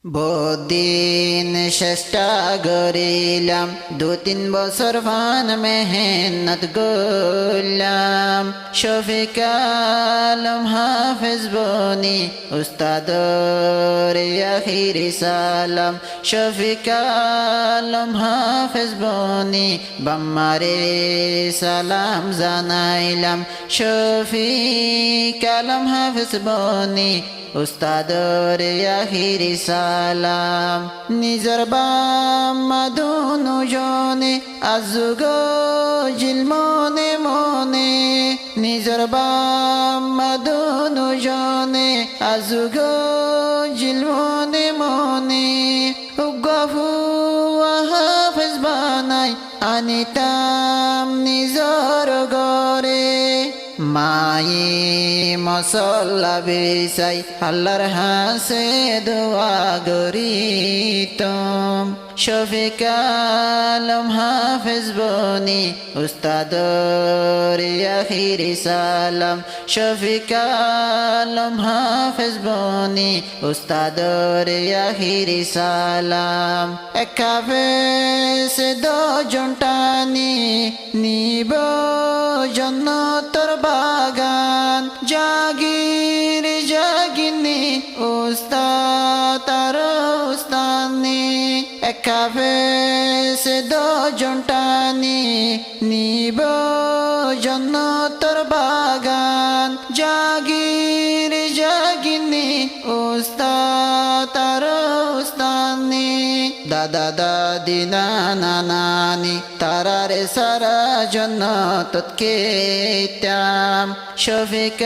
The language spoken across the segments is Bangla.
বহুদিন চেষ্টা করিলাম, 2-3 বছর ফান মেহনত করলাম। শফিক আলম হাফেজ বনি উস্তাদর আখিরি সালাম। শফিক আলম হাফেজ বনি বাম্মারে সালাম জানাইলাম। শফিক আলম হাফেজ বনি উস্তাদর আখিরি সালাম। নিজর বাম্মা দুজনে আজুগ জিল মনে মনে। নিজর বাম্মা দুজনে আজুগ জিল মনে মনে। গফু হাফেজ বানাই আনিতাম নিজর গরে। মায়ে মসল্লা বেসাই আল্লাহর হাসে দোয়া গরিতম। শফিক আলম হাফেজ বনি উস্তাদর আখিরি সালাম। শফিক আলম হাফেজ বনি উস্তাদর আখিরি সালাম। এক হাফেজ দুজন টানি নিব জন্নতর বাগান। জাগির জাগিনি উস্তাদ আর উস্তানি। এক হাফেজ দুজন টানি নিব জন্নতর বাগান। জাগির জাগিনি উস্তাদ আর উস্তানি। দাদা দাদি নানা নানি তারারে সারা জন্নত কেতাম। শফিক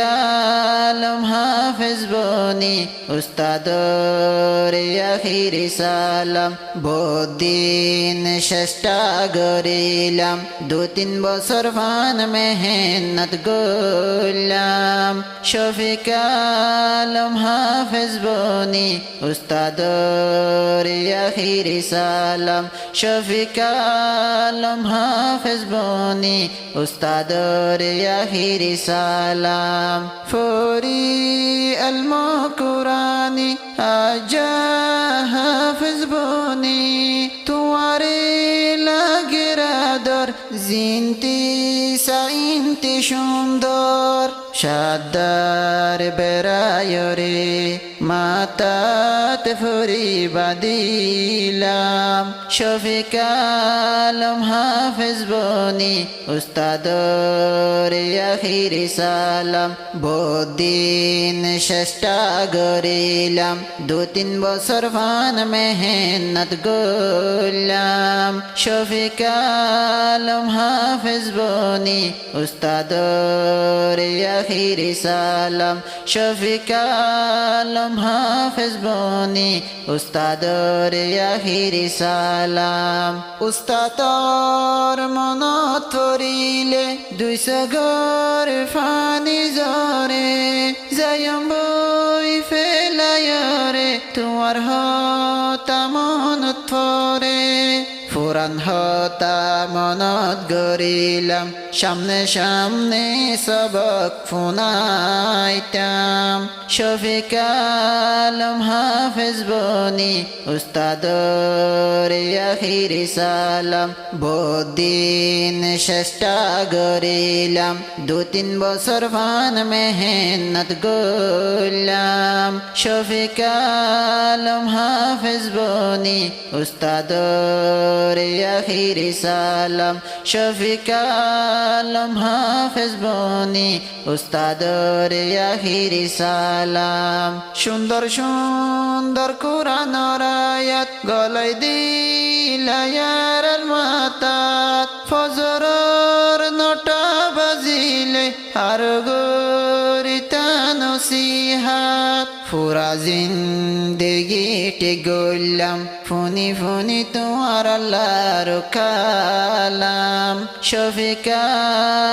আলম হাফেজ বনি উস্তাদর আখিরি সালাম। বহুদিন চেষ্টা করিলাম, 2-3 বছর ফান মেহনত করলাম। শফিক আলম হাফেজ বনি উস্তাদর আখিরি সালাম। শফিক আলম হাফেজ বনি উস্তাদর আখিরি সালাম। ফরি আলম কুরানি আজা হাফেজ বনি তোমারে লাগে রাদর। জিনতি সাইনতি সুন্দর সাদার বেড়ায়রে মাতাত ফরি বাদিলাম। শফিক আলম হাফেজ বনি উস্তাদর আখিরি সালাম। বহুদিন চেষ্টা করিলাম, 2-3 বছর ফান মেহনত করলাম। শফিক আলম হাফেজ বনি উস্তাদর আখিরি সালাম। শফিক আলম হাফেজ বনি উস্তাদর আখিরি সালাম। উস্তাদর মনত পড়িলে 200 ঘর ফানি জরে। যায়ম বই ফেলায়রে তোমার হতা মনত পড়ে। ফুরান হতা মনত গরিলাম, সামনে সামনে সবক ফুনাইতাম। শফিক আলম হাফেজ বনি উস্তাদর আখিরি সালাম। বহুদিন চেষ্টা করিলাম, 2-3 বছর ফান মেহনত করলাম। শফিক আলম হাফেজ বনি উস্তাদর আখিরি সালাম। শফিক আলম হাফেজ বনি উস্তাদর আখিরি সালাম। সুন্দর সুন্দর কুরআন আয়াত গলাই দিলায়ার মাতাত। ফজরের 9টা বাজিলে আর গরিতা নসিহাত। পুরা জিন্দেগি গইলাম ফুনি ফুনি তোমার আল্লাহর কালাম। শফিক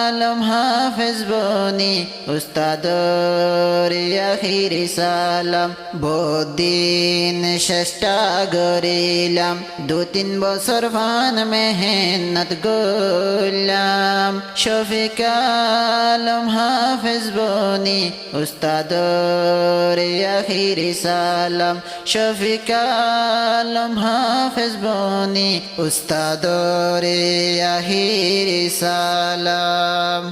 আলম হাফেজ বনি উস্তাদর আখিরি সালাম। বহুদিন চেষ্টা করিলাম, 2-3 বছর ফান মেহনত করলাম। শফিক আলম হাফেজ বনি উস্তাদর আখিরি সালাম। শফিক শফিকালম হাফেজ বনি উস্তাদরে আহিরি সালাম।